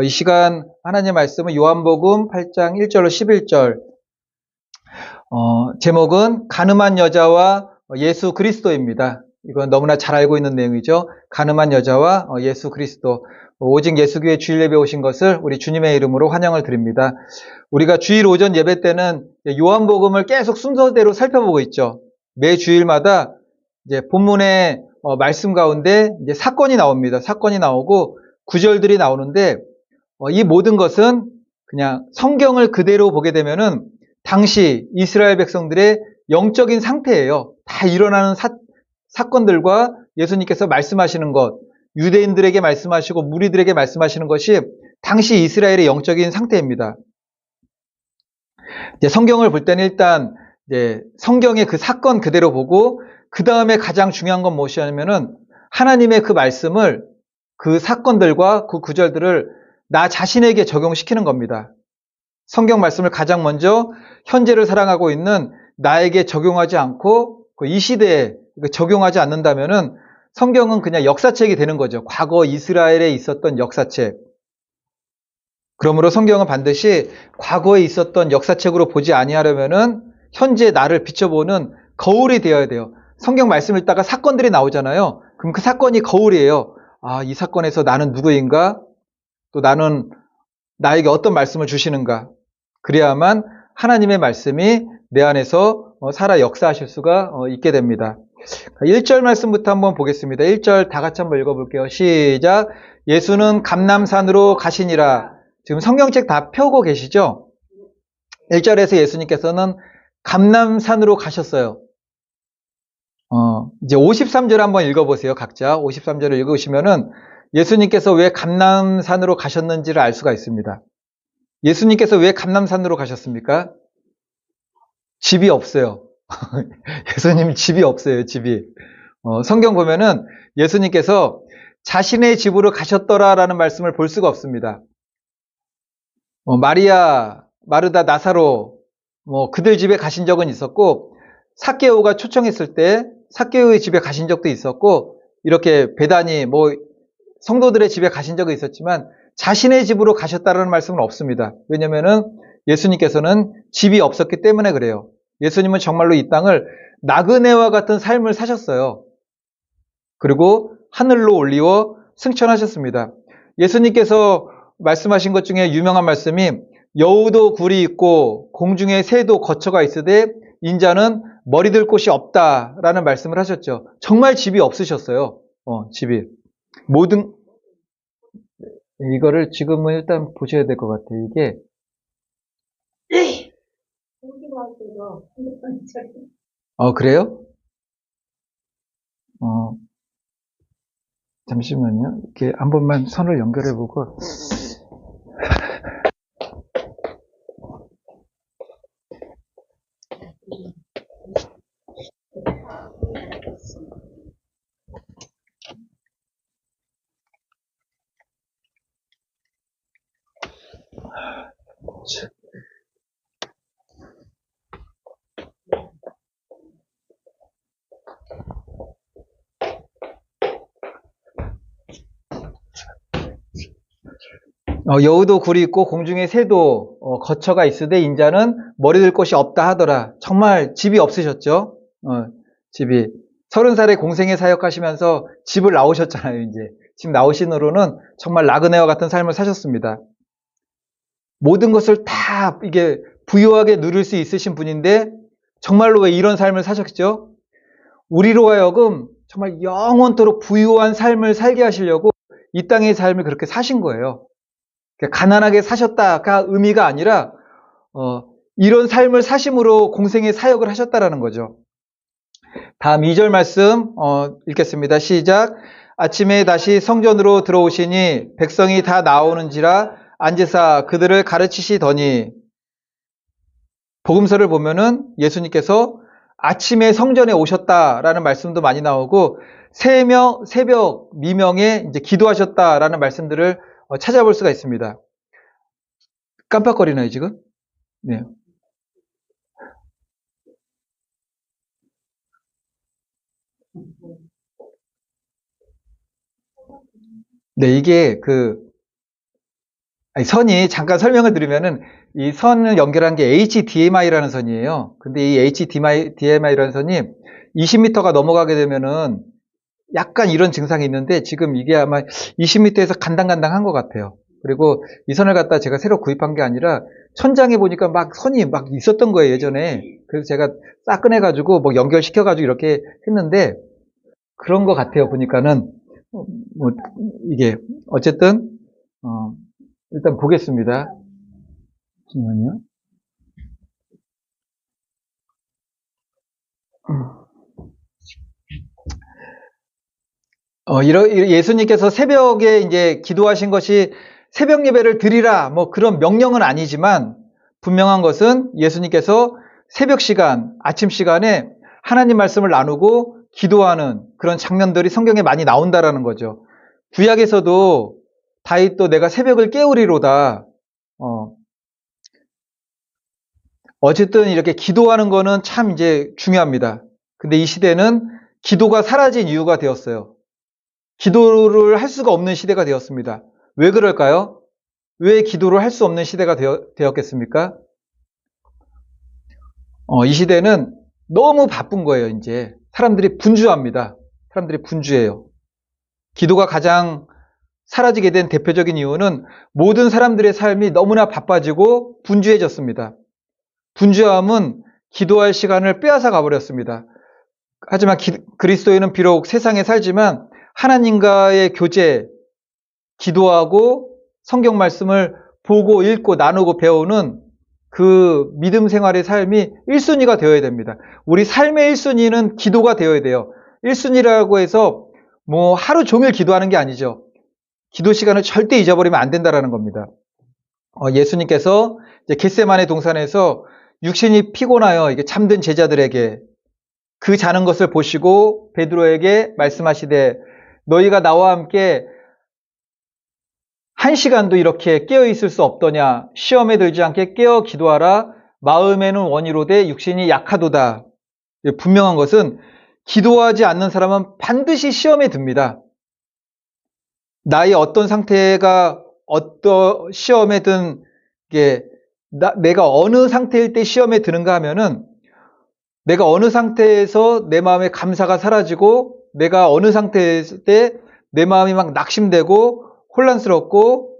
이 시간 하나님 말씀은 요한복음 8장 1절로 11절. 제목은 가늠한 여자와 예수 그리스도입니다. 이건 너무나 잘 알고 있는 내용이죠. 가늠한 여자와 예수 그리스도. 오직 예수교회 주일 예배 오신 것을 우리 주님의 이름으로 환영을 드립니다. 우리가 주일 오전 예배 때는 요한복음을 계속 순서대로 살펴보고 있죠. 매 주일마다 이제 본문의 말씀 가운데 이제 사건이 나옵니다. 사건이 나오고 구절들이 나오는데 이 모든 것은 그냥 성경을 그대로 보게 되면은 당시 이스라엘 백성들의 영적인 상태예요. 다 일어나는 사건들과 예수님께서 말씀하시는 것, 유대인들에게 말씀하시고 무리들에게 말씀하시는 것이 당시 이스라엘의 영적인 상태입니다. 이제 성경을 볼 때는 일단 이제 성경의 그 사건 그대로 보고 그 다음에 가장 중요한 건 무엇이냐면은 하나님의 그 말씀을 그 사건들과 그 구절들을 나 자신에게 적용시키는 겁니다. 성경 말씀을 가장 먼저 현재를 살아가고 있는 나에게 적용하지 않고 이 시대에 적용하지 않는다면은 성경은 그냥 역사책이 되는 거죠. 과거 이스라엘에 있었던 역사책. 그러므로 성경은 반드시 과거에 있었던 역사책으로 보지 아니하려면은 현재 나를 비춰보는 거울이 되어야 돼요. 성경 말씀 읽다가 사건들이 나오잖아요. 그럼 그 사건이 거울이에요. 아, 이 사건에서 나는 누구인가? 또 나는 나에게 어떤 말씀을 주시는가? 그래야만 하나님의 말씀이 내 안에서 살아 역사하실 수가 있게 됩니다. 1절 말씀부터 한번 보겠습니다. 1절 다 같이 한번 읽어볼게요. 시작. 예수는 감람산으로 가시니라. 지금 성경책 다 펴고 계시죠? 1절에서 예수님께서는 감람산으로 가셨어요. 이제 53절 한번 읽어보세요. 각자 53절을 읽으시면은 예수님께서 왜 감람산으로 가셨는지를 알 수가 있습니다. 예수님께서 왜 감람산으로 가셨습니까? 집이 없어요. 예수님 집이 없어요. 집이. 성경 보면은 예수님께서 자신의 집으로 가셨더라라는 말씀을 볼 수가 없습니다. 마리아, 마르다, 나사로 그들 집에 가신 적은 있었고 삭개오가 초청했을 때 삭개오의 집에 가신 적도 있었고 이렇게 베다니 성도들의 집에 가신 적은 있었지만 자신의 집으로 가셨다는 말씀은 없습니다. 왜냐면은 예수님께서는 집이 없었기 때문에 그래요. 예수님은 정말로 이 땅을 나그네와 같은 삶을 사셨어요. 그리고 하늘로 올리워 승천하셨습니다. 예수님께서 말씀하신 것 중에 유명한 말씀이 여우도 굴이 있고 공중에 새도 거처가 있으되 인자는 머리 들 곳이 없다라는 말씀을 하셨죠. 정말 집이 없으셨어요. 집이. 모든 이거를 지금은 일단 보셔야 될 것 같아요. 이게 그래요? 잠시만요. 이렇게 한 번만 선을 연결해보고. 여우도 굴이 있고 공중에 새도 거처가 있으되 인자는 머리 들 곳이 없다 하더라. 정말 집이 없으셨죠? 집이. 30살에 공생애 사역하시면서 집을 나오셨잖아요, 이제. 집 나오신 후로는 정말 나그네와 같은 삶을 사셨습니다. 모든 것을 다 이게 부유하게 누릴 수 있으신 분인데 정말로 왜 이런 삶을 사셨죠? 우리로 하여금 정말 영원토록 부유한 삶을 살게 하시려고 이 땅의 삶을 그렇게 사신 거예요. 가난하게 사셨다가 의미가 아니라 이런 삶을 사심으로 공생의 사역을 하셨다라는 거죠. 다음 2절 말씀 읽겠습니다. 시작. 아침에 다시 성전으로 들어오시니 백성이 다 나오는지라 앉으사 그들을 가르치시더니 복음서를 보면은 예수님께서 아침에 성전에 오셨다라는 말씀도 많이 나오고 새벽 미명에 이제 기도하셨다라는 말씀들을 찾아볼 수가 있습니다. 깜빡거리나요, 지금? 네. 네, 이게 아니, 선이 잠깐 설명을 드리면은 이 선을 연결한 게 HDMI라는 선이에요. 근데 이 HDMI라는 선이 20m가 넘어가게 되면은 약간 이런 증상이 있는데 지금 이게 아마 20m에서 간당간당한 것 같아요. 그리고 이 선을 갖다 제가 새로 구입한 게 아니라 천장에 보니까 막 선이 막 있었던 거예요, 예전에. 그래서 제가 싹 꺼내가지고 뭐 연결시켜가지고 이렇게 했는데 그런 것 같아요, 보니까는. 뭐 이게 어쨌든 일단 보겠습니다. 잠시만요. 예수님께서 새벽에 이제 기도하신 것이 새벽 예배를 드리라, 뭐 그런 명령은 아니지만 분명한 것은 예수님께서 새벽 시간, 아침 시간에 하나님 말씀을 나누고 기도하는 그런 장면들이 성경에 많이 나온다라는 거죠. 구약에서도 다윗도 내가 새벽을 깨우리로다. 어쨌든 이렇게 기도하는 거는 참 이제 중요합니다. 근데 이 시대는 기도가 사라진 이유가 되었어요. 기도를 할 수가 없는 시대가 되었습니다. 왜 그럴까요? 왜 기도를 할 수 없는 시대가 되었겠습니까? 이 시대는 너무 바쁜 거예요, 이제. 사람들이 분주합니다. 사람들이 분주해요. 기도가 가장 사라지게 된 대표적인 이유는 모든 사람들의 삶이 너무나 바빠지고 분주해졌습니다. 분주함은 기도할 시간을 빼앗아 가버렸습니다. 하지만 그리스도인은 비록 세상에 살지만 하나님과의 교제, 기도하고 성경 말씀을 보고 읽고 나누고 배우는 그 믿음 생활의 삶이 1순위가 되어야 됩니다. 우리 삶의 1순위는 기도가 되어야 돼요. 1순위라고 해서 뭐 하루 종일 기도하는 게 아니죠. 기도 시간을 절대 잊어버리면 안 된다는 겁니다. 예수님께서 이제 겟세마네 동산에서 육신이 피곤하여 이게 잠든 제자들에게 그 자는 것을 보시고 베드로에게 말씀하시되 너희가 나와 함께 1시간도 이렇게 깨어 있을 수 없더냐. 시험에 들지 않게 깨어 기도하라. 마음에는 원이로되 육신이 약하도다. 분명한 것은 기도하지 않는 사람은 반드시 시험에 듭니다. 나의 어떤 상태가 어떤 시험에든 내가 어느 상태일 때 시험에 드는가 하면은 내가 어느 상태에서 내 마음의 감사가 사라지고 내가 어느 상태일 때 내 마음이 막 낙심되고 혼란스럽고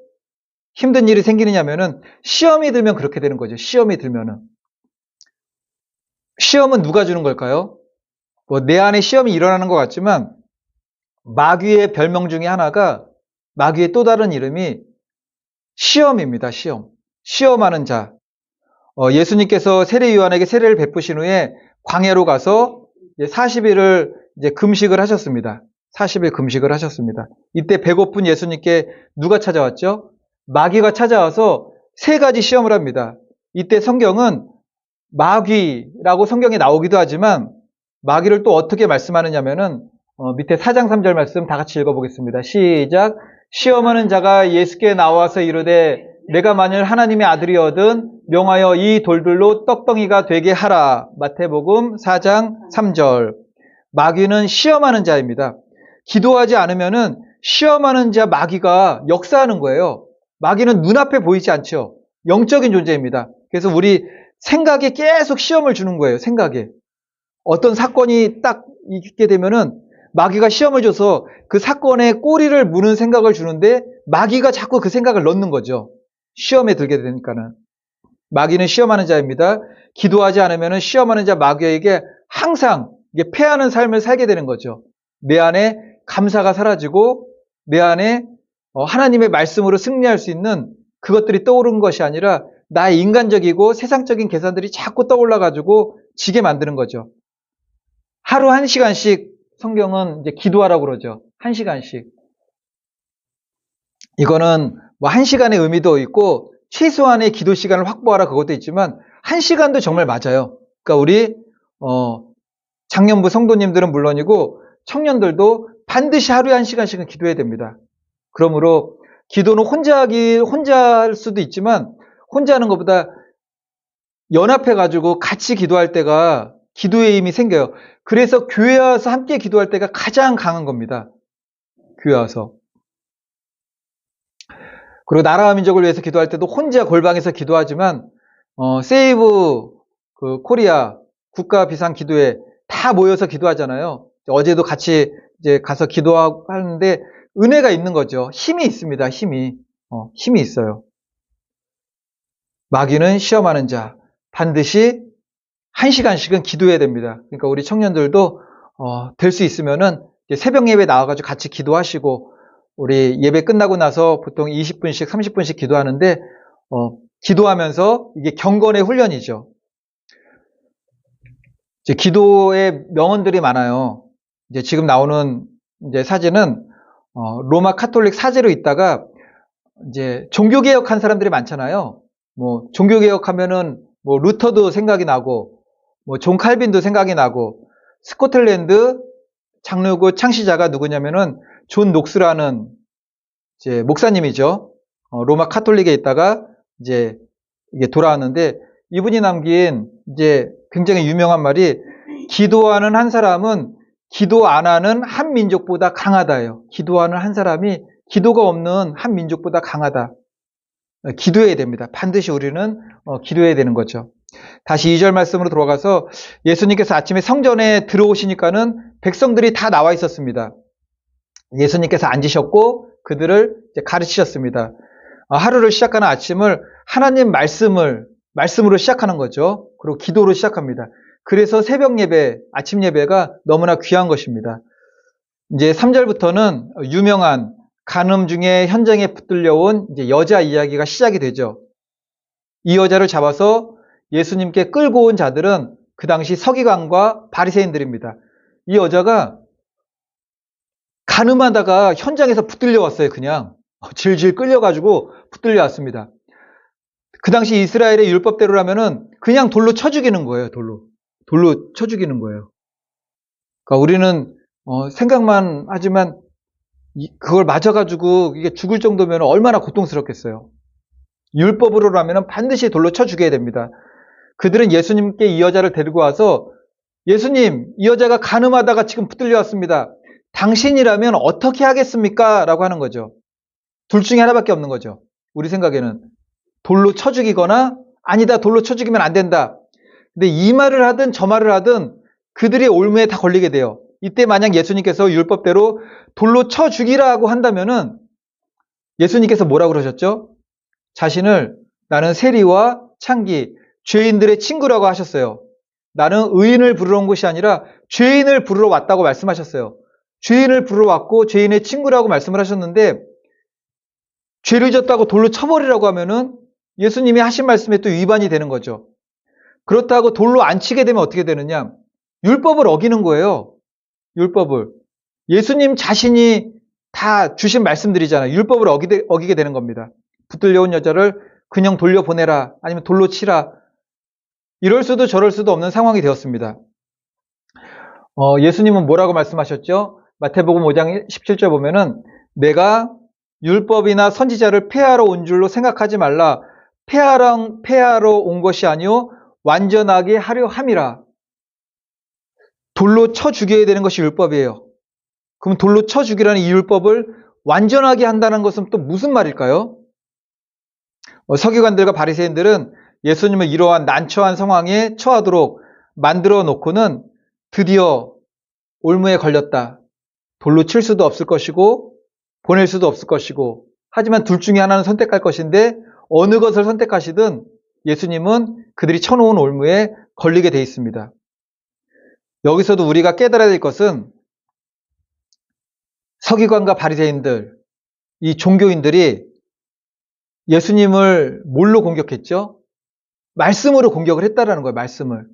힘든 일이 생기느냐면은 시험이 들면 그렇게 되는 거죠. 시험이 들면은. 시험은 누가 주는 걸까요? 뭐 내 안에 시험이 일어나는 것 같지만 마귀의 별명 중에 하나가 마귀의 또 다른 이름이 시험입니다. 시험. 시험하는 자. 예수님께서 세례 요한에게 세례를 베푸신 후에 광야로 가서 40일을 이제 금식을 하셨습니다. 40일 금식을 하셨습니다. 이때 배고픈 예수님께 누가 찾아왔죠? 마귀가 찾아와서 3가지 시험을 합니다. 이때 성경은 마귀라고 성경에 나오기도 하지만 마귀를 또 어떻게 말씀하느냐면은 밑에 4장 3절 말씀 다 같이 읽어보겠습니다. 시작. 시험하는 자가 예수께 나와서 이르되 내가 만일 하나님의 아들이거든 명하여 이 돌들로 떡덩이가 되게 하라. 마태복음 4장 3절. 마귀는 시험하는 자입니다. 기도하지 않으면은 시험하는 자 마귀가 역사하는 거예요. 마귀는 눈앞에 보이지 않죠. 영적인 존재입니다. 그래서 우리 생각에 계속 시험을 주는 거예요. 생각에. 어떤 사건이 딱 있게 되면은 마귀가 시험을 줘서 그 사건에 꼬리를 무는 생각을 주는데 마귀가 자꾸 그 생각을 넣는 거죠. 시험에 들게 되니까는. 마귀는 시험하는 자입니다. 기도하지 않으면은 시험하는 자 마귀에게 항상 이게 패하는 삶을 살게 되는 거죠. 내 안에 감사가 사라지고 내 안에 하나님의 말씀으로 승리할 수 있는 그것들이 떠오르는 것이 아니라 나의 인간적이고 세상적인 계산들이 자꾸 떠올라가지고 지게 만드는 거죠. 하루 1시간씩 성경은 이제 기도하라고 그러죠. 1시간씩. 이거는 뭐 1시간의 의미도 있고 최소한의 기도 시간을 확보하라 그것도 있지만 1시간도 정말 맞아요. 그러니까 우리 장년부 성도님들은 물론이고 청년들도 반드시 하루에 1시간씩은 기도해야 됩니다. 그러므로 기도는 혼자 할 수도 있지만 혼자 하는 것보다 연합해가지고 같이 기도할 때가 기도의 힘이 생겨요. 그래서 교회 와서 함께 기도할 때가 가장 강한 겁니다. 교회 와서. 그리고 나라와 민족을 위해서 기도할 때도 혼자 골방에서 기도하지만 세이브 그 코리아 국가 비상 기도회 다 모여서 기도하잖아요. 어제도 같이 이제 가서 기도하고 하는데 은혜가 있는 거죠. 힘이 있습니다. 힘이 있어요. 마귀는 시험하는 자 반드시 1시간씩은 기도해야 됩니다. 그러니까 우리 청년들도 될 수 있으면은 새벽 예배 나와가지고 같이 기도하시고 우리 예배 끝나고 나서 보통 20분씩 30분씩 기도하는데 기도하면서 이게 경건의 훈련이죠. 이제 기도의 명언들이 많아요. 이제 지금 나오는 이제 사진은 로마 카톨릭 사제로 있다가 이제 종교개혁한 사람들이 많잖아요. 뭐 종교개혁하면은 뭐 루터도 생각이 나고 뭐 존 칼빈도 생각이 나고 스코틀랜드 장로교 창시자가 누구냐면은 존 녹스라는 이제 목사님이죠. 로마 카톨릭에 있다가 이제 이게 돌아왔는데 이분이 남긴 이제 굉장히 유명한 말이 기도하는 한 사람은 기도 안 하는 한 민족보다 강하다예요. 기도하는 한 사람이 기도가 없는 한 민족보다 강하다. 기도해야 됩니다. 반드시 우리는 기도해야 되는 거죠. 다시 2절 말씀으로 들어가서 예수님께서 아침에 성전에 들어오시니까는 백성들이 다 나와 있었습니다. 예수님께서 앉으셨고 그들을 이제 가르치셨습니다. 하루를 시작하는 아침을 하나님 말씀으로 시작하는 거죠. 그리고 기도로 시작합니다. 그래서 새벽 예배, 아침 예배가 너무나 귀한 것입니다. 이제 3절부터는 유명한 간음 중에 현장에 붙들려온 이제 여자 이야기가 시작이 되죠. 이 여자를 잡아서 예수님께 끌고 온 자들은 그 당시 서기관과 바리새인들입니다. 이 여자가 간음하다가 현장에서 붙들려 왔어요. 그냥 질질 끌려가지고 붙들려 왔습니다. 그 당시 이스라엘의 율법대로라면은 그냥 돌로 쳐 죽이는 거예요. 돌로 쳐 죽이는 거예요. 그러니까 우리는 생각만 하지만 그걸 맞아가지고 이게 죽을 정도면 얼마나 고통스럽겠어요. 율법으로라면 반드시 돌로 쳐 죽여야 됩니다. 그들은 예수님께 이 여자를 데리고 와서 예수님, 이 여자가 간음하다가 지금 붙들려 왔습니다. 당신이라면 어떻게 하겠습니까? 라고 하는 거죠. 둘 중에 하나밖에 없는 거죠. 우리 생각에는 돌로 쳐 죽이거나 아니다, 돌로 쳐 죽이면 안 된다. 근데 이 말을 하든 저 말을 하든 그들의 올무에 다 걸리게 돼요. 이때 만약 예수님께서 율법대로 돌로 쳐 죽이라고 한다면은 예수님께서 뭐라고 그러셨죠? 자신을 나는 세리와 창기, 죄인들의 친구라고 하셨어요. 나는 의인을 부르러 온 것이 아니라 죄인을 부르러 왔다고 말씀하셨어요. 죄인을 부르러 왔고 죄인의 친구라고 말씀을 하셨는데 죄를 졌다고 돌로 쳐버리라고 하면은 예수님이 하신 말씀에 또 위반이 되는 거죠. 그렇다고 돌로 안 치게 되면 어떻게 되느냐? 율법을 어기는 거예요. 율법을. 예수님 자신이 다 주신 말씀들이잖아요. 율법을 어기게 되는 겁니다. 붙들려온 여자를 그냥 돌려보내라, 아니면 돌로 치라. 이럴 수도 저럴 수도 없는 상황이 되었습니다. 예수님은 뭐라고 말씀하셨죠? 마태복음 5장 17절 보면은 내가 율법이나 선지자를 폐하러 온 줄로 생각하지 말라. 폐하러 온 것이 아니요 완전하게 하려 함이라. 돌로 쳐 죽여야 되는 것이 율법이에요. 그럼 돌로 쳐 죽이라는 이 율법을 완전하게 한다는 것은 또 무슨 말일까요? 서기관들과 바리새인들은 예수님을 이러한 난처한 상황에 처하도록 만들어 놓고는 드디어 올무에 걸렸다. 돌로 칠 수도 없을 것이고 보낼 수도 없을 것이고 하지만 둘 중에 하나는 선택할 것인데 어느 것을 선택하시든 예수님은 그들이 쳐놓은 올무에 걸리게 돼 있습니다. 여기서도 우리가 깨달아야 될 것은 서기관과 바리새인들, 이 종교인들이 예수님을 뭘로 공격했죠? 말씀으로 공격을 했다라는 거예요. 말씀을.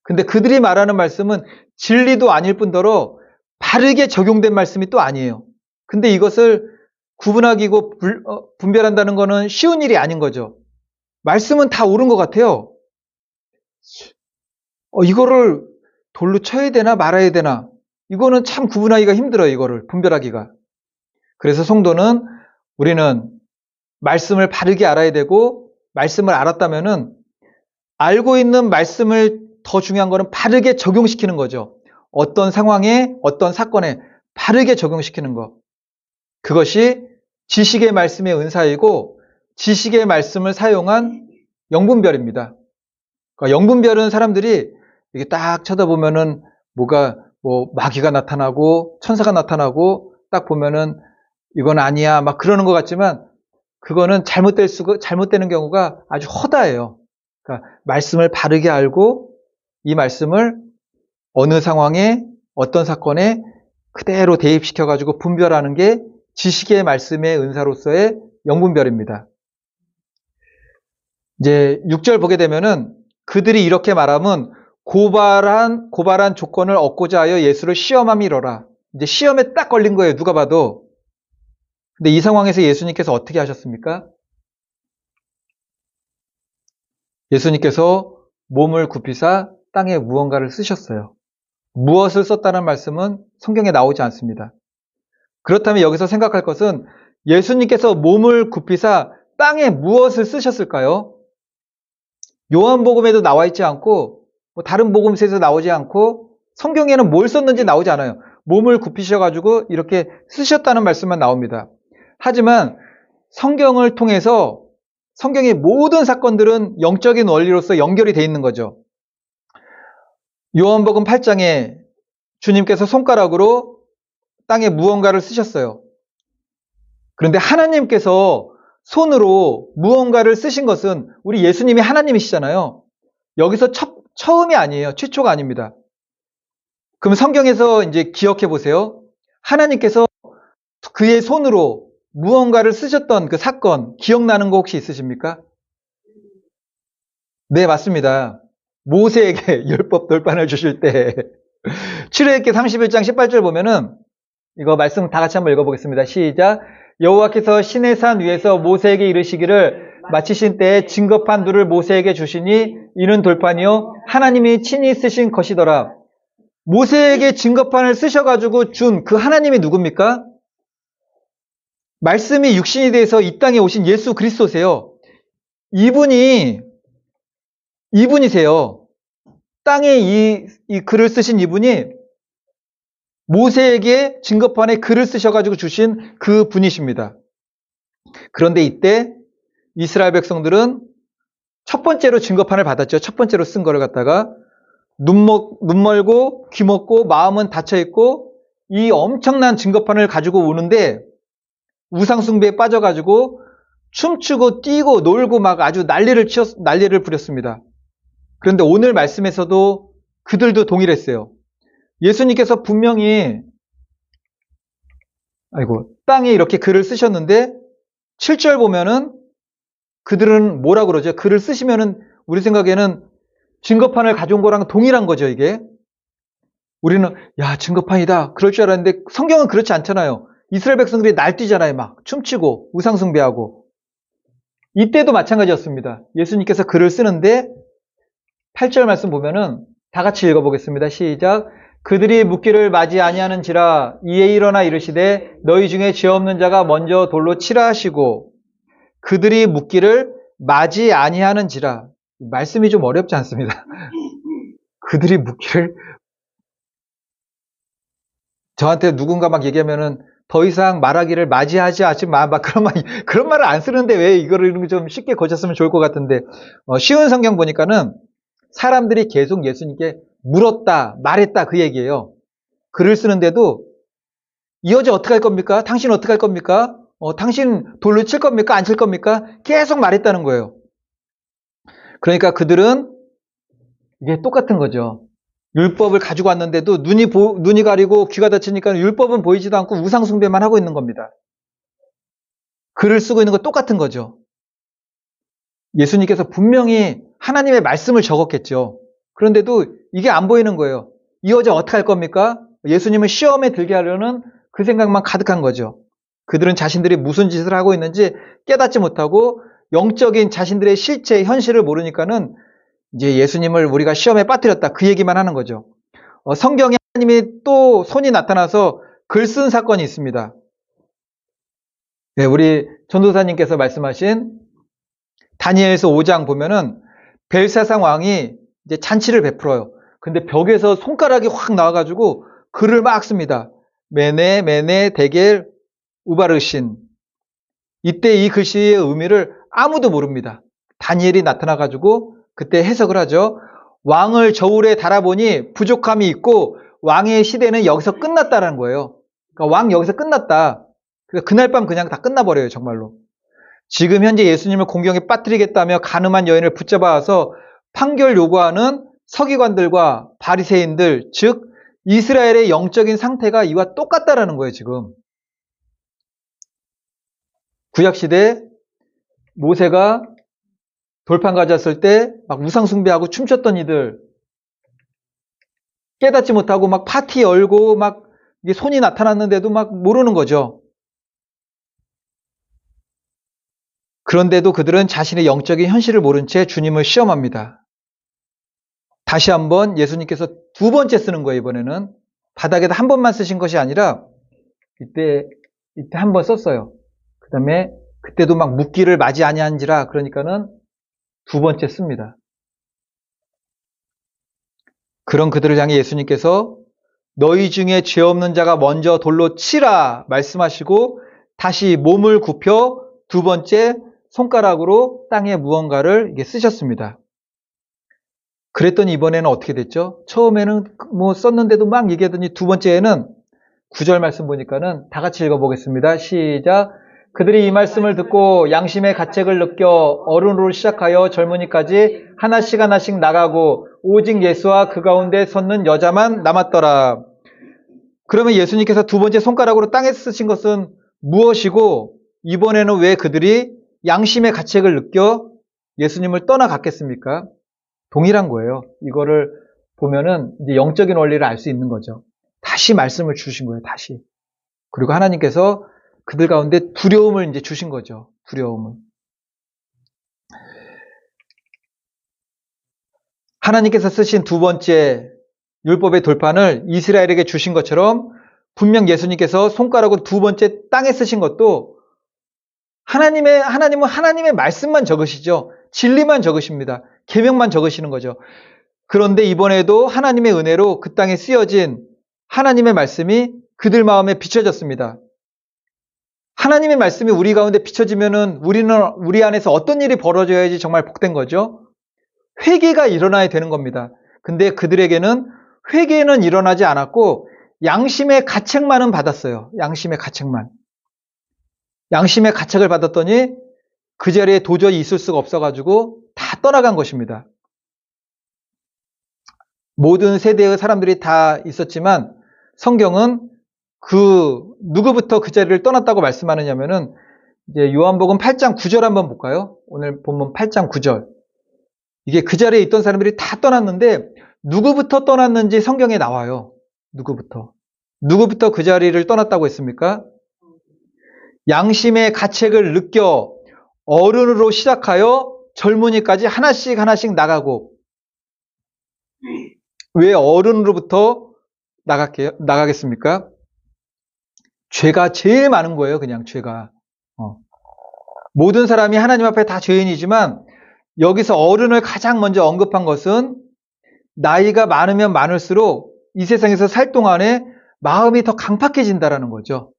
근데 그들이 말하는 말씀은 진리도 아닐 뿐더러 바르게 적용된 말씀이 또 아니에요. 근데 이것을 구분하기고 분별한다는 거는 쉬운 일이 아닌 거죠. 말씀은 다 옳은 것 같아요. 이거를 돌로 쳐야 되나 말아야 되나? 이거는 참 구분하기가 힘들어요. 이거를 분별하기가. 그래서 성도는 우리는 말씀을 바르게 알아야 되고 말씀을 알았다면은 알고 있는 말씀을 더 중요한 거는 바르게 적용시키는 거죠. 어떤 상황에 어떤 사건에 바르게 적용시키는 것. 그것이 지식의 말씀의 은사이고 지식의 말씀을 사용한 영분별입니다. 그러니까 영분별은 사람들이 이게 딱 쳐다보면은 뭐가 마귀가 나타나고 천사가 나타나고 딱 보면은 이건 아니야 막 그러는 것 같지만 그거는 잘못되는 경우가 아주 허다해요. 그러니까 말씀을 바르게 알고 이 말씀을 어느 상황에 어떤 사건에 그대로 대입시켜가지고 분별하는 게 지식의 말씀의 은사로서의 영분별입니다. 이제 6절 보게 되면은 그들이 이렇게 말하면 고발한 조건을 얻고자 하여 예수를 시험함이로라. 이제 시험에 딱 걸린 거예요. 누가 봐도. 근데 이 상황에서 예수님께서 어떻게 하셨습니까? 예수님께서 몸을 굽히사 땅에 무언가를 쓰셨어요. 무엇을 썼다는 말씀은 성경에 나오지 않습니다. 그렇다면 여기서 생각할 것은 예수님께서 몸을 굽히사 땅에 무엇을 쓰셨을까요? 요한복음에도 나와 있지 않고 다른 복음서에서 나오지 않고 성경에는 뭘 썼는지 나오지 않아요. 몸을 굽히셔가지고 이렇게 쓰셨다는 말씀만 나옵니다. 하지만 성경을 통해서 성경의 모든 사건들은 영적인 원리로서 연결이 되어 있는 거죠. 요한복음 8장에 주님께서 손가락으로 땅에 무언가를 쓰셨어요. 그런데 하나님께서 손으로 무언가를 쓰신 것은 우리 예수님이 하나님이시잖아요. 여기서 처음이 아니에요. 최초가 아닙니다. 그럼 성경에서 이제 기억해 보세요. 하나님께서 그의 손으로 무언가를 쓰셨던 그 사건 기억나는 거 혹시 있으십니까? 네, 맞습니다. 모세에게 율법 돌판을 주실 때 출애굽기 31장 18절 보면은 이거 말씀 다 같이 한번 읽어보겠습니다. 시작. 여호와께서 시내 산 위에서 모세에게 이르시기를 마치신 때에 증거판 둘을 모세에게 주시니 이는 돌판이요 하나님이 친히 쓰신 것이더라. 모세에게 증거판을 쓰셔가지고 준 그 하나님이 누굽니까? 말씀이 육신이 돼서 이 땅에 오신 예수 그리스도세요. 이분이세요. 땅에 이 글을 쓰신 이분이 모세에게 증거판에 글을 쓰셔가지고 주신 그 분이십니다. 그런데 이때 이스라엘 백성들은 첫 번째로 증거판을 받았죠. 첫 번째로 쓴 거를 갖다가 눈 멀고 귀 먹고 마음은 닫혀있고 이 엄청난 증거판을 가지고 오는데 우상숭배에 빠져가지고 춤추고 뛰고 놀고 막 아주 난리를 부렸습니다. 그런데 오늘 말씀에서도 그들도 동일했어요. 예수님께서 분명히 땅에 이렇게 글을 쓰셨는데 7절 보면은 그들은 뭐라 그러죠? 글을 쓰시면은 우리 생각에는 증거판을 가져온 거랑 동일한 거죠, 이게. 우리는 야, 증거판이다. 그럴 줄 알았는데 성경은 그렇지 않잖아요. 이스라엘 백성들이 날뛰잖아요. 막 춤추고 우상숭배하고. 이때도 마찬가지였습니다. 예수님께서 글을 쓰는데 8절 말씀 보면은 다 같이 읽어보겠습니다. 시작. 그들이 묻기를 맞이 아니하는지라 이에 일어나 이르시되 너희 중에 죄 없는 자가 먼저 돌로 치라 하시고 그들이 묻기를 맞이 아니하는지라. 말씀이 좀 어렵지 않습니다. 그들이 묻기를 저한테 누군가 막 얘기하면은 더 이상 말하기를 맞이하지 마. 막 그런 말을 안 쓰는데 왜 이거를 좀 쉽게 고쳤으면 좋을 것 같은데 쉬운 성경 보니까는 사람들이 계속 예수님께 물었다, 말했다 그 얘기예요. 글을 쓰는데도 이 여자 어떻게 할 겁니까? 당신 어떻게 할 겁니까? 당신 돌로 칠 겁니까? 안 칠 겁니까? 계속 말했다는 거예요. 그러니까 그들은 이게 똑같은 거죠. 율법을 가지고 왔는데도 눈이 가리고 귀가 닫히니까 율법은 보이지도 않고 우상숭배만 하고 있는 겁니다. 글을 쓰고 있는 거 똑같은 거죠. 예수님께서 분명히 하나님의 말씀을 적었겠죠. 그런데도 이게 안 보이는 거예요. 이 여자 어떻게 할 겁니까? 예수님을 시험에 들게 하려는 그 생각만 가득한 거죠. 그들은 자신들이 무슨 짓을 하고 있는지 깨닫지 못하고 영적인 자신들의 실체, 현실을 모르니까는 이제 예수님을 우리가 시험에 빠뜨렸다 그 얘기만 하는 거죠. 성경에 하나님이 또 손이 나타나서 글 쓴 사건이 있습니다. 네, 우리 전도사님께서 말씀하신 다니엘서 5장 보면은 벨사상 왕이 이제 잔치를 베풀어요. 근데 벽에서 손가락이 확 나와가지고 글을 막 씁니다. 메네, 데겔, 우바르신. 이때 이 글씨의 의미를 아무도 모릅니다. 다니엘이 나타나가지고 그때 해석을 하죠. 왕을 저울에 달아보니 부족함이 있고 왕의 시대는 여기서 끝났다라는 거예요. 그러니까 왕 여기서 끝났다. 그날 밤 그냥 다 끝나버려요, 정말로. 지금 현재 예수님을 공경에 빠뜨리겠다며 간음한 여인을 붙잡아서 판결 요구하는 서기관들과 바리새인들, 즉 이스라엘의 영적인 상태가 이와 똑같다라는 거예요, 지금. 구약시대 모세가 돌판 가졌을 때 막 우상 숭배하고 춤췄던 이들, 깨닫지 못하고 막 파티 열고 막 이게 손이 나타났는데도 막 모르는 거죠. 그런데도 그들은 자신의 영적인 현실을 모른 채 주님을 시험합니다. 다시 한번 예수님께서 두 번째 쓰는 거예요, 이번에는. 바닥에다 한 번만 쓰신 것이 아니라 이때 한 번 썼어요. 그 다음에 그때도 막 묻기를 맞이 아니한지라 그러니까는 두 번째 씁니다. 그런 그들을 향해 예수님께서 너희 중에 죄 없는 자가 먼저 돌로 치라 말씀하시고 다시 몸을 굽혀 두 번째 손가락으로 땅에 무언가를 이게 쓰셨습니다. 그랬더니 이번에는 어떻게 됐죠? 처음에는 뭐 썼는데도 막 얘기하더니 두 번째에는 9절 말씀 보니까는 다 같이 읽어보겠습니다. 시작. 그들이 이 말씀을 듣고 양심의 가책을 느껴 어른으로 시작하여 젊은이까지 하나씩 하나씩 나가고 오직 예수와 그 가운데 섰는 여자만 남았더라. 그러면 예수님께서 두 번째 손가락으로 땅에 쓰신 것은 무엇이고 이번에는 왜 그들이 양심의 가책을 느껴 예수님을 떠나갔겠습니까? 동일한 거예요. 이거를 보면은 이제 영적인 원리를 알 수 있는 거죠. 다시 말씀을 주신 거예요, 다시. 그리고 하나님께서 그들 가운데 두려움을 이제 주신 거죠. 두려움을. 하나님께서 쓰신 두 번째 율법의 돌판을 이스라엘에게 주신 것처럼 분명 예수님께서 손가락으로 두 번째 땅에 쓰신 것도 하나님은 하나님의 말씀만 적으시죠. 진리만 적으십니다. 계명만 적으시는 거죠. 그런데 이번에도 하나님의 은혜로 그 땅에 쓰여진 하나님의 말씀이 그들 마음에 비춰졌습니다. 하나님의 말씀이 우리 가운데 비춰지면은 우리 안에서 어떤 일이 벌어져야지 정말 복된 거죠? 회개가 일어나야 되는 겁니다. 근데 그들에게는 회개는 일어나지 않았고 양심의 가책만은 받았어요. 양심의 가책만. 양심의 가책을 받았더니 그 자리에 도저히 있을 수가 없어가지고 다 떠나간 것입니다. 모든 세대의 사람들이 다 있었지만 성경은 누구부터 그 자리를 떠났다고 말씀하느냐면은 이제 요한복음 8장 9절 한번 볼까요? 오늘 본문 8장 9절. 이게 그 자리에 있던 사람들이 다 떠났는데 누구부터 떠났는지 성경에 나와요. 누구부터 그 자리를 떠났다고 했습니까? 양심의 가책을 느껴 어른으로 시작하여 젊은이까지 하나씩 하나씩 나가고 왜 어른으로부터 나가겠습니까? 죄가 제일 많은 거예요. 그냥 죄가. 모든 사람이 하나님 앞에 다 죄인이지만 여기서 어른을 가장 먼저 언급한 것은 나이가 많으면 많을수록 이 세상에서 살 동안에 마음이 더 강팍해진다라는 거죠.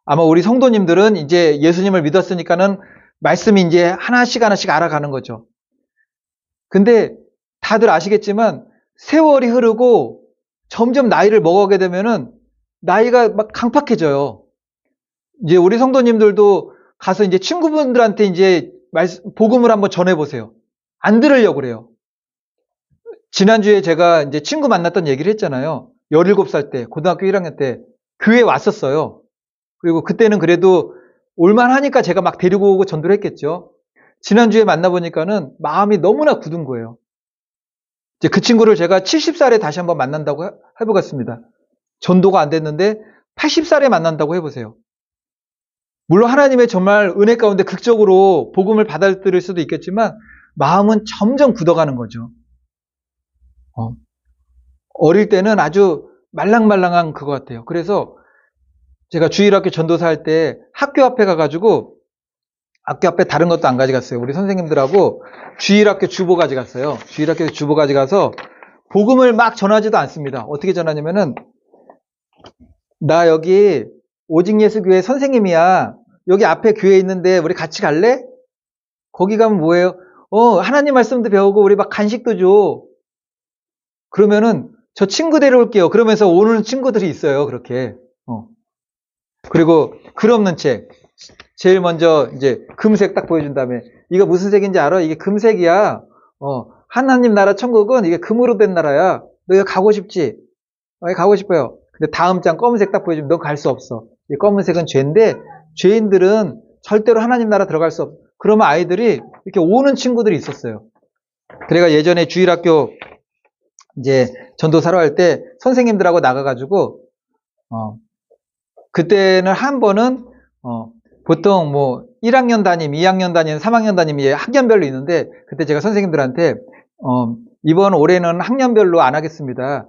아마 우리 성도님들은 이제 예수님을 믿었으니까는 말씀이 이제 하나씩 하나씩 알아가는 거죠. 근데 다들 아시겠지만 세월이 흐르고 점점 나이를 먹어가게 되면은 나이가 막 강팍해져요. 이제 우리 성도님들도 가서 이제 친구분들한테 이제 복음을 한번 전해보세요. 안 들으려고 그래요. 지난주에 제가 이제 친구 만났던 얘기를 했잖아요. 17살 때, 고등학교 1학년 때 교회에 왔었어요. 그리고 그때는 그래도 올만하니까 제가 막 데리고 오고 전도를 했겠죠. 지난주에 만나보니까는 마음이 너무나 굳은 거예요. 이제 그 친구를 제가 70살에 다시 한번 만난다고 해보겠습니다. 전도가 안 됐는데 80살에 만난다고 해보세요. 물론 하나님의 정말 은혜 가운데 극적으로 복음을 받아들일 수도 있겠지만 마음은 점점 굳어가는 거죠. 어릴 때는 아주 말랑말랑한 그거 같아요. 그래서 제가 주일학교 전도사 할 때 학교 앞에 가가지고 학교 앞에 다른 것도 안 가져갔어요. 우리 선생님들하고 주일학교 주보 가져갔어요. 주일학교 주보 가져가서 복음을 막 전하지도 않습니다. 어떻게 전하냐면은 나 여기 오직 예수 교회 선생님이야. 여기 앞에 교회 있는데 우리 같이 갈래? 거기 가면 뭐예요? 하나님 말씀도 배우고 우리 막 간식도 줘. 그러면은 저 친구 데려올게요. 그러면서 오는 친구들이 있어요. 그렇게. 그리고 글 없는 책. 제일 먼저 이제 금색 딱 보여준 다음에 이거 무슨 색인지 알아? 이게 금색이야. 하나님 나라 천국은 이게 금으로 된 나라야. 너 이거 가고 싶지? 가고 싶어요. 근데 다음 장 검은색 딱 보여주면 너 갈 수 없어. 이 검은색은 죄인데 죄인들은 절대로 하나님 나라 들어갈 수 없어. 그러면 아이들이 이렇게 오는 친구들이 있었어요. 그래가 예전에 주일학교 이제 전도사로 할 때 선생님들하고 나가가지고 그때는 한 번은 보통 뭐 1학년 담임, 2학년 담임, 3학년 담임이 학년별로 있는데 그때 제가 선생님들한테 이번 올해는 학년별로 안 하겠습니다.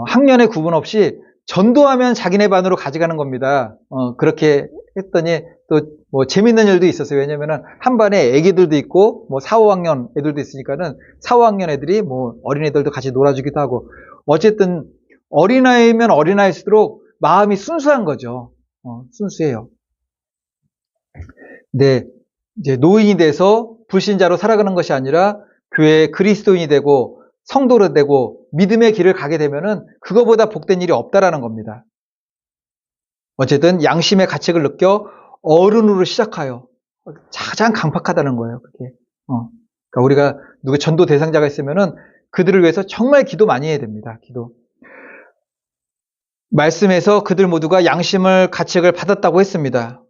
학년의 구분 없이 전도하면 자기네 반으로 가져가는 겁니다. 그렇게 했더니 또 뭐 재밌는 일도 있었어요. 왜냐면은 한 반에 애기들도 있고 뭐 4, 5학년 애들도 있으니까는 4, 5학년 애들이 뭐 어린애들도 같이 놀아주기도 하고 어쨌든 어린아이면 어린아이일수록 마음이 순수한 거죠. 순수해요. 근데 이제 노인이 돼서 불신자로 살아가는 것이 아니라 교회의 그리스도인이 되고 성도로 되고 믿음의 길을 가게 되면은 그거보다 복된 일이 없다라는 겁니다. 어쨌든 양심의 가책을 느껴 어른으로 시작하여 가장 강팍하다는 거예요. 그게. 그러니까 우리가 누구 전도 대상자가 있으면은 그들을 위해서 정말 기도 많이 해야 됩니다. 기도. 말씀에서 그들 모두가 양심을 가책을 받았다고 했습니다.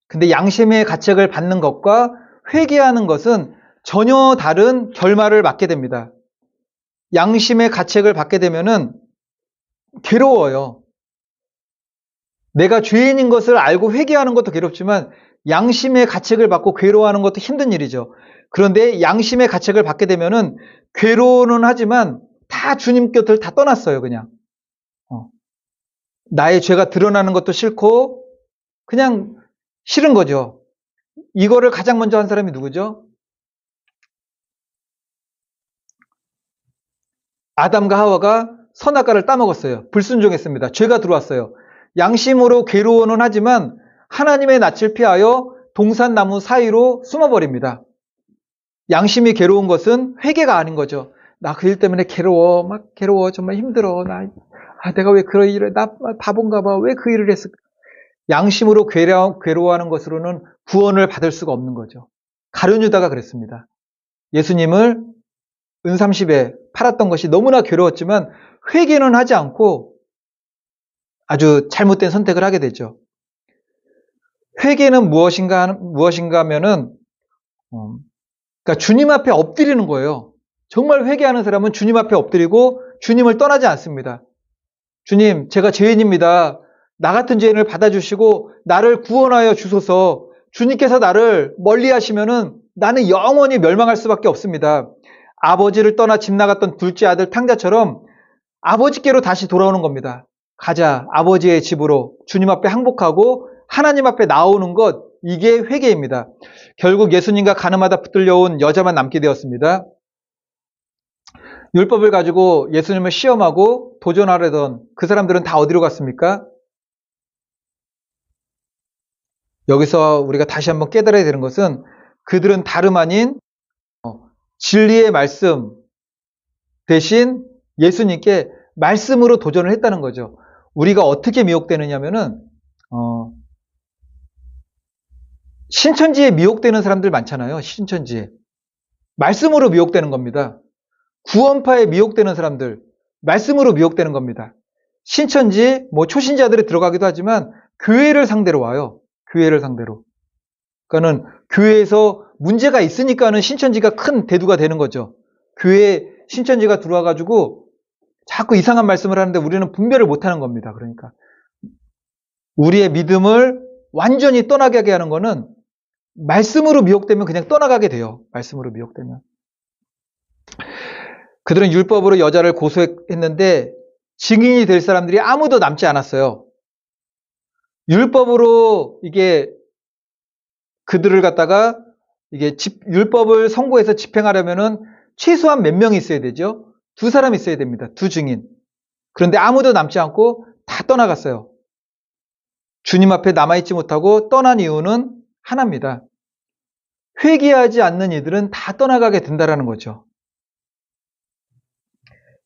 근데 양심의 가책을 받는 것과 회개하는 것은 전혀 다른 결말을 맞게 됩니다. 양심의 가책을 받게 되면은 괴로워요. 내가 죄인인 것을 알고 회개하는 것도 괴롭지만 양심의 가책을 받고 괴로워하는 것도 힘든 일이죠. 그런데 양심의 가책을 받게 되면은 괴로워는 하지만 다 주님 곁을 다 떠났어요, 그냥. 나의 죄가 드러나는 것도 싫고 그냥 싫은 거죠. 이거를 가장 먼저 한 사람이 누구죠? 아담과 하와가 선악과를 따먹었어요. 불순종했습니다. 죄가 들어왔어요. 양심으로 괴로워는 하지만 하나님의 낯을 피하여 동산나무 사이로 숨어버립니다. 양심이 괴로운 것은 회개가 아닌 거죠. 나 그 일 때문에 괴로워, 막 괴로워, 정말 힘들어. 내가 왜 그런 일을, 나 바본가 봐. 왜 그 일을 했을까? 양심으로 괴로워하는 것으로는 구원을 받을 수가 없는 거죠. 가룟 유다가 그랬습니다. 예수님을 은30에 팔았던 것이 너무나 괴로웠지만 회개는 하지 않고 아주 잘못된 선택을 하게 되죠. 회개는 무엇인가 하면은, 그러니까 주님 앞에 엎드리는 거예요. 정말 회개하는 사람은 주님 앞에 엎드리고 주님을 떠나지 않습니다. 주님, 제가 죄인입니다. 나 같은 죄인을 받아주시고 나를 구원하여 주소서. 주님께서 나를 멀리 하시면은 나는 영원히 멸망할 수밖에 없습니다. 아버지를 떠나 집 나갔던 둘째 아들 탕자처럼 아버지께로 다시 돌아오는 겁니다. 가자, 아버지의 집으로 주님 앞에 항복하고 하나님 앞에 나오는 것, 이게 회개입니다. 결국 예수님과 가늠하다 붙들려온 여자만 남게 되었습니다. 율법을 가지고 예수님을 시험하고 도전하려던 그 사람들은 다 어디로 갔습니까? 여기서 우리가 다시 한번 깨달아야 되는 것은 그들은 다름 아닌 진리의 말씀 대신 예수님께 말씀으로 도전을 했다는 거죠. 우리가 어떻게 미혹되느냐면은 신천지에 미혹되는 사람들 많잖아요. 신천지에. 말씀으로 미혹되는 겁니다. 구원파에 미혹되는 사람들, 말씀으로 미혹되는 겁니다. 신천지, 초신자들이 들어가기도 하지만 교회를 상대로 와요. 교회를 상대로. 그러니까는 교회에서 문제가 있으니까는 신천지가 큰 대두가 되는 거죠. 교회에 신천지가 들어와가지고 자꾸 이상한 말씀을 하는데 우리는 분별을 못하는 겁니다. 그러니까 우리의 믿음을 완전히 떠나게 하게 하는 거는 말씀으로 미혹되면 그냥 떠나가게 돼요. 말씀으로 미혹되면. 그들은 율법으로 여자를 고소했는데 증인이 될 사람들이 아무도 남지 않았어요. 율법으로 이게 그들을 갖다가 이게 율법을 선고해서 집행하려면은 최소한 몇 명이 있어야 되죠? 2사람 있어야 됩니다. 2증인. 그런데 아무도 남지 않고 다 떠나갔어요. 주님 앞에 남아있지 못하고 떠난 이유는 하나입니다. 회개하지 않는 이들은 다 떠나가게 된다라는 거죠.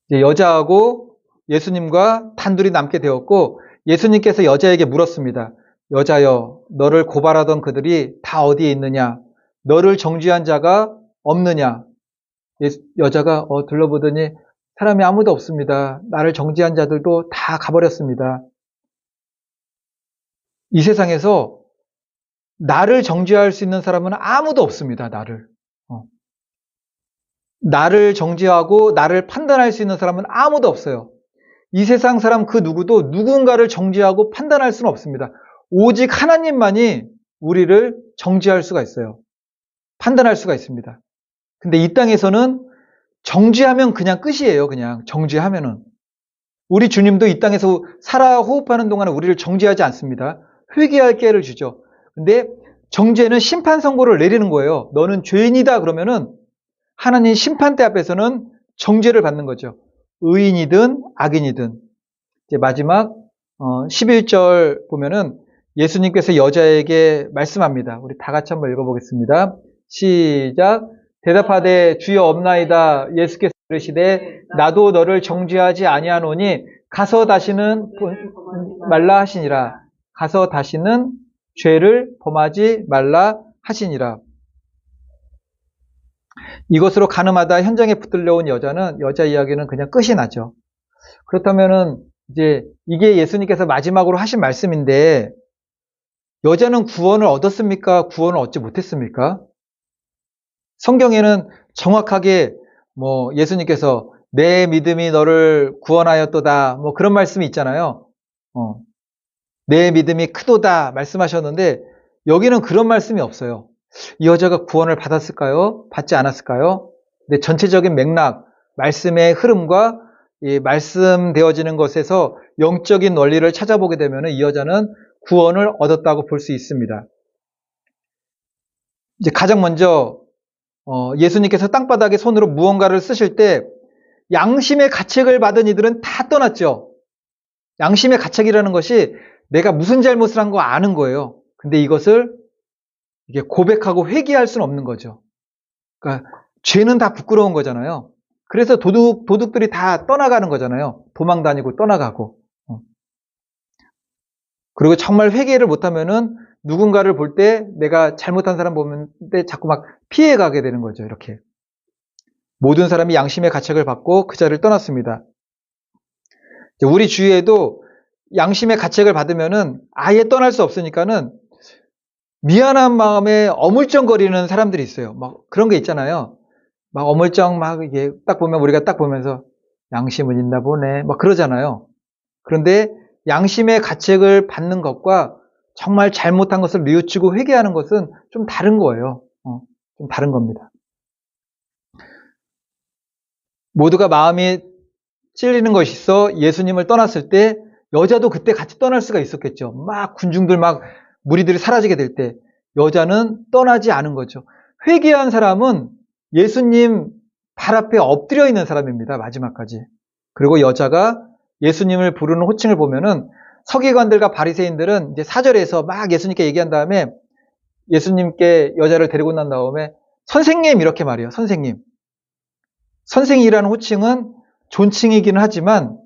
이제 여자하고 예수님과 단둘이 남게 되었고 예수님께서 여자에게 물었습니다. 여자여, 너를 고발하던 그들이 다 어디에 있느냐? 너를 정죄한 자가 없느냐? 여자가 둘러보더니 사람이 아무도 없습니다. 나를 정죄한 자들도 다 가버렸습니다. 이 세상에서 나를 정죄할 수 있는 사람은 아무도 없습니다. 나를 정죄하고 나를 판단할 수 있는 사람은 아무도 없어요. 이 세상 사람 그 누구도 누군가를 정죄하고 판단할 수는 없습니다. 오직 하나님만이 우리를 정죄할 수가 있어요. 판단할 수가 있습니다. 근데 이 땅에서는 정죄하면 그냥 끝이에요. 그냥 정죄하면은. 우리 주님도 이 땅에서 살아 호흡하는 동안에 우리를 정죄하지 않습니다. 회개할 기회를 주죠. 근데 정죄는 심판 선고를 내리는 거예요. 너는 죄인이다 그러면은 하나님 심판대 앞에서는 정죄를 받는 거죠. 의인이든 악인이든. 이제 마지막 11절 보면은 예수님께서 여자에게 말씀합니다. 우리 다 같이 한번 읽어보겠습니다. 시작. 대답하되 주여 없나이다. 예수께서 이르시되 나도 너를 정죄하지 아니하노니 가서 다시는 말라 하시니라. 가서 다시는 죄를 범하지 말라 하시니라. 이것으로 가늠하다 현장에 붙들려온 여자 이야기는 그냥 끝이 나죠. 그렇다면은 이제 이게 예수님께서 마지막으로 하신 말씀인데 여자는 구원을 얻었습니까? 구원을 얻지 못했습니까? 성경에는 정확하게 예수님께서 내 믿음이 너를 구원하였도다 그런 말씀이 있잖아요. 내 믿음이 크도다 말씀하셨는데 여기는 그런 말씀이 없어요. 이 여자가 구원을 받았을까요? 받지 않았을까요? 근데 전체적인 맥락, 말씀의 흐름과 이 말씀되어지는 것에서 영적인 원리를 찾아보게 되면 이 여자는 구원을 얻었다고 볼 수 있습니다. 이제 가장 먼저 예수님께서 땅바닥에 손으로 무언가를 쓰실 때 양심의 가책을 받은 이들은 다 떠났죠. 양심의 가책이라는 것이 내가 무슨 잘못을 한 거 아는 거예요. 근데 이것을 이게 고백하고 회개할 수는 없는 거죠. 그러니까 죄는 다 부끄러운 거잖아요. 그래서 도둑들이 다 떠나가는 거잖아요. 도망 다니고 떠나가고. 그리고 정말 회개를 못하면은 누군가를 볼 때 내가 잘못한 사람 보면 때 자꾸 막 피해가게 되는 거죠. 이렇게. 모든 사람이 양심의 가책을 받고 그 자리를 떠났습니다. 우리 주위에도 양심의 가책을 받으면은 아예 떠날 수 없으니까는 미안한 마음에 어물쩡거리는 사람들이 있어요. 막 그런 게 있잖아요. 막 어물쩡 이게 딱 보면 우리가 딱 보면서 양심은 있나 보네. 막 그러잖아요. 그런데 양심의 가책을 받는 것과 정말 잘못한 것을 뉘우치고 회개하는 것은 좀 다른 거예요. 좀 다른 겁니다. 모두가 마음이 찔리는 것이 있어 예수님을 떠났을 때 여자도 그때 같이 떠날 수가 있었겠죠. 막 군중들 무리들이 사라지게 될 때 여자는 떠나지 않은 거죠. 회개한 사람은 예수님 발 앞에 엎드려 있는 사람입니다. 마지막까지. 그리고 여자가 예수님을 부르는 호칭을 보면은 서기관들과 바리새인들은 이제 4절에서 막 예수님께 얘기한 다음에 예수님께 여자를 데리고 난 다음에 선생님 이렇게 말해요. 선생님. 선생이라는 호칭은 존칭이기는 하지만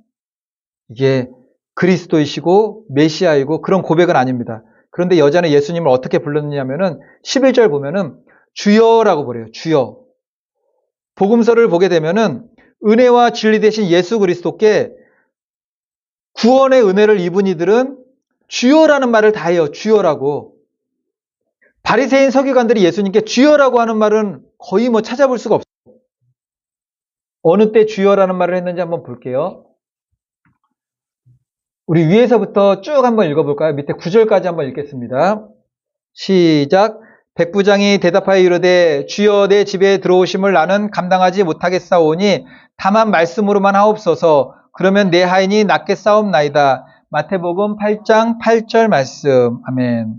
이게 그리스도이시고 메시아이고 그런 고백은 아닙니다. 그런데 여자는 예수님을 어떻게 불렀느냐면은 11절 보면은 주여라고 부르요. 주여. 복음서를 보게 되면은 은혜와 진리 되신 예수 그리스도께 구원의 은혜를 입은 이들은 주여라는 말을 다 해요. 주여라고. 바리새인 서기관들이 예수님께 주여라고 하는 말은 거의 찾아볼 수가 없어요. 어느 때 주여라는 말을 했는지 한번 볼게요. 우리 위에서부터 쭉 한번 읽어볼까요? 밑에 9절까지 한번 읽겠습니다. 시작. 백부장이 대답하여 이르되 주여 내 집에 들어오심을 나는 감당하지 못하겠사오니 다만 말씀으로만 하옵소서. 그러면 내 하인이 낫겠사옵나이다. 마태복음 8장 8절 말씀. 아멘.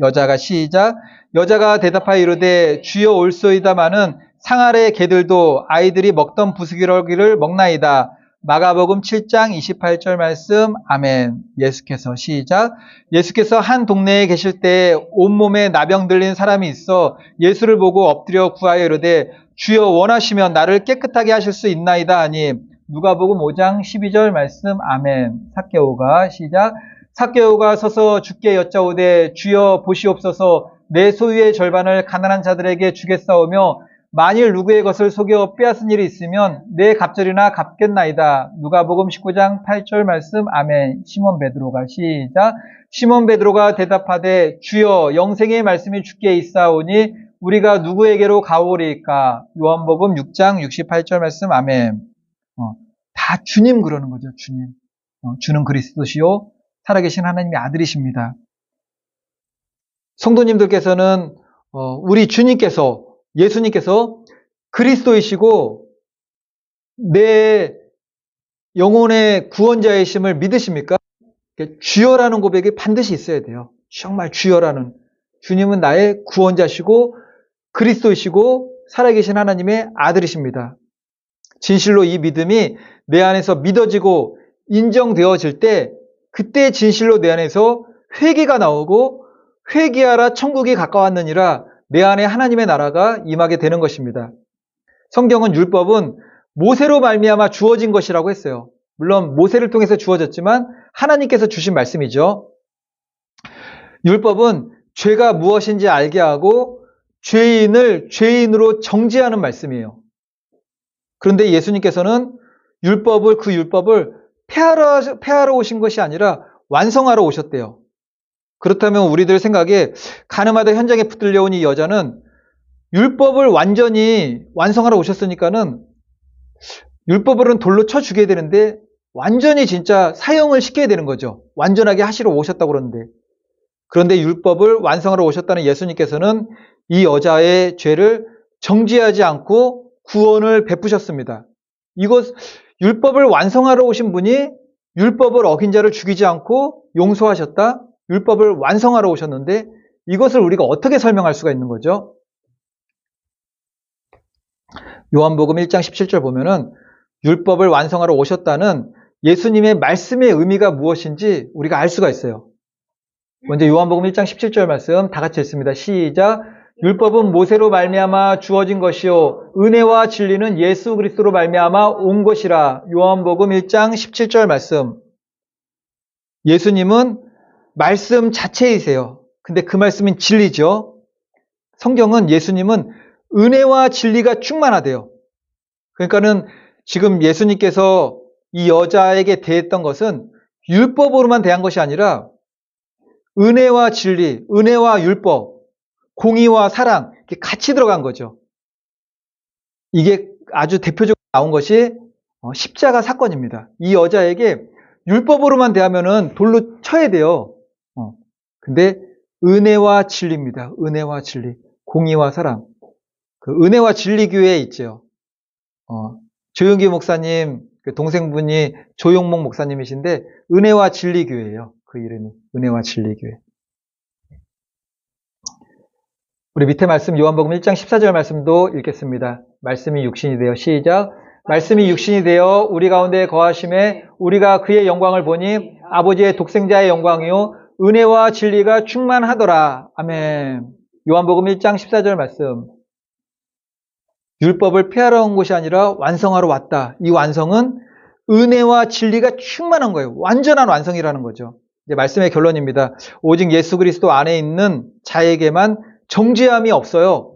여자가 시작. 여자가 대답하여 이르되 주여 올소이다마는 상 아래 개들도 아이들이 먹던 부스러기를 먹나이다. 마가복음 7장 28절 말씀. 아멘. 예수께서 시작. 예수께서 한 동네에 계실 때 온몸에 나병 들린 사람이 있어 예수를 보고 엎드려 구하여 이르되 주여 원하시면 나를 깨끗하게 하실 수 있나이다 하니 누가복음 5장 12절 말씀. 아멘. 삭개오가 시작. 삭개오가 서서 주께 여짜오되 주여 보시옵소서 내 소유의 절반을 가난한 자들에게 주겠사오며 만일 누구의 것을 속여 빼앗은 일이 있으면 내 갑절이나 갚겠나이다. 누가복음 19장 8절 말씀. 아멘. 시몬 베드로가 시작. 시몬 베드로가 대답하되 주여 영생의 말씀이 주께 있사오니 우리가 누구에게로 가오리까? 요한복음 6장 68절 말씀. 아멘. 다 주님 그러는 거죠. 주님. 주는 그리스도시요 살아계신 하나님의 아들이십니다. 성도님들께서는 우리 주님께서 예수님께서 그리스도이시고 내 영혼의 구원자이심을 믿으십니까? 주여라는 고백이 반드시 있어야 돼요. 정말 주여라는. 주님은 나의 구원자시고 그리스도이시고 살아계신 하나님의 아들이십니다. 진실로 이 믿음이 내 안에서 믿어지고 인정되어질 때 그때 진실로 내 안에서 회개가 나오고 회개하라 천국이 가까웠느니라 내 안에 하나님의 나라가 임하게 되는 것입니다. 성경은 율법은 모세로 말미암아 주어진 것이라고 했어요. 물론 모세를 통해서 주어졌지만 하나님께서 주신 말씀이죠. 율법은 죄가 무엇인지 알게 하고 죄인을 죄인으로 정죄하는 말씀이에요. 그런데 예수님께서는 그 율법을 폐하러 오신 것이 아니라 완성하러 오셨대요. 그렇다면 우리들 생각에 가늠하다 현장에 붙들려온 이 여자는 율법을 완전히 완성하러 오셨으니까는 율법으로는 돌로 쳐 죽여야 되는데 완전히 진짜 사형을 시켜야 되는 거죠. 완전하게 하시러 오셨다고 그러는데. 그런데 율법을 완성하러 오셨다는 예수님께서는 이 여자의 죄를 정죄하지 않고 구원을 베푸셨습니다. 율법을 완성하러 오신 분이 율법을 어긴 자를 죽이지 않고 용서하셨다? 율법을 완성하러 오셨는데 이것을 우리가 어떻게 설명할 수가 있는 거죠? 요한복음 1장 17절 보면은 율법을 완성하러 오셨다는 예수님의 말씀의 의미가 무엇인지 우리가 알 수가 있어요. 먼저 요한복음 1장 17절 말씀 다 같이 읽습니다. 시작. 율법은 모세로 말미암아 주어진 것이요 은혜와 진리는 예수 그리스도로 말미암아 온 것이라. 요한복음 1장 17절 말씀. 예수님은 말씀 자체이세요. 근데 그 말씀은 진리죠. 성경은 예수님은 은혜와 진리가 충만하대요. 그러니까는 지금 예수님께서 이 여자에게 대했던 것은 율법으로만 대한 것이 아니라 은혜와 진리, 은혜와 율법, 공의와 사랑 이렇게 같이 들어간 거죠. 이게 아주 대표적으로 나온 것이 십자가 사건입니다. 이 여자에게 율법으로만 대하면은 돌로 쳐야 돼요. 근데 은혜와 진리입니다. 은혜와 진리, 공의와 사랑. 그 은혜와 진리 교회에 있죠. 조용기 목사님 그 동생분이 조용목 목사님이신데 은혜와 진리 교회예요. 그 이름이 은혜와 진리 교회. 우리 밑에 말씀 요한복음 1장 14절 말씀도 읽겠습니다. 말씀이 육신이 되어 시작. 말씀이 육신이 되어 우리 가운데 거하심에 우리가 그의 영광을 보니 아버지의 독생자의 영광이요 은혜와 진리가 충만하더라. 아멘. 요한복음 1장 14절 말씀. 율법을 폐하러 온 것이 아니라 완성하러 왔다. 이 완성은 은혜와 진리가 충만한 거예요. 완전한 완성이라는 거죠. 이제 말씀의 결론입니다. 오직 예수 그리스도 안에 있는 자에게만 정죄함이 없어요.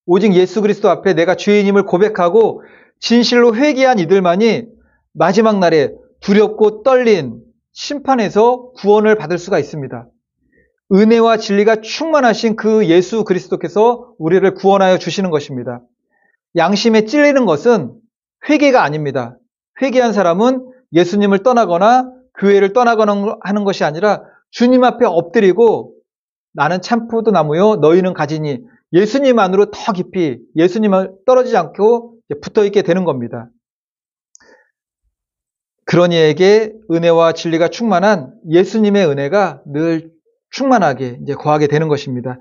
오직 예수 그리스도 앞에 내가 죄인임을 고백하고 진실로 회개한 이들만이 마지막 날에 두렵고 떨린 심판에서 구원을 받을 수가 있습니다. 은혜와 진리가 충만하신 그 예수 그리스도께서 우리를 구원하여 주시는 것입니다. 양심에 찔리는 것은 회개가 아닙니다. 회개한 사람은 예수님을 떠나거나 교회를 떠나거나 하는 것이 아니라 주님 앞에 엎드리고 나는 참포도 나무요 너희는 가지니 예수님 안으로 더 깊이 예수님을 떨어지지 않고 붙어있게 되는 겁니다. 그런 이에게 은혜와 진리가 충만한 예수님의 은혜가 늘 충만하게 이제 거하게 되는 것입니다.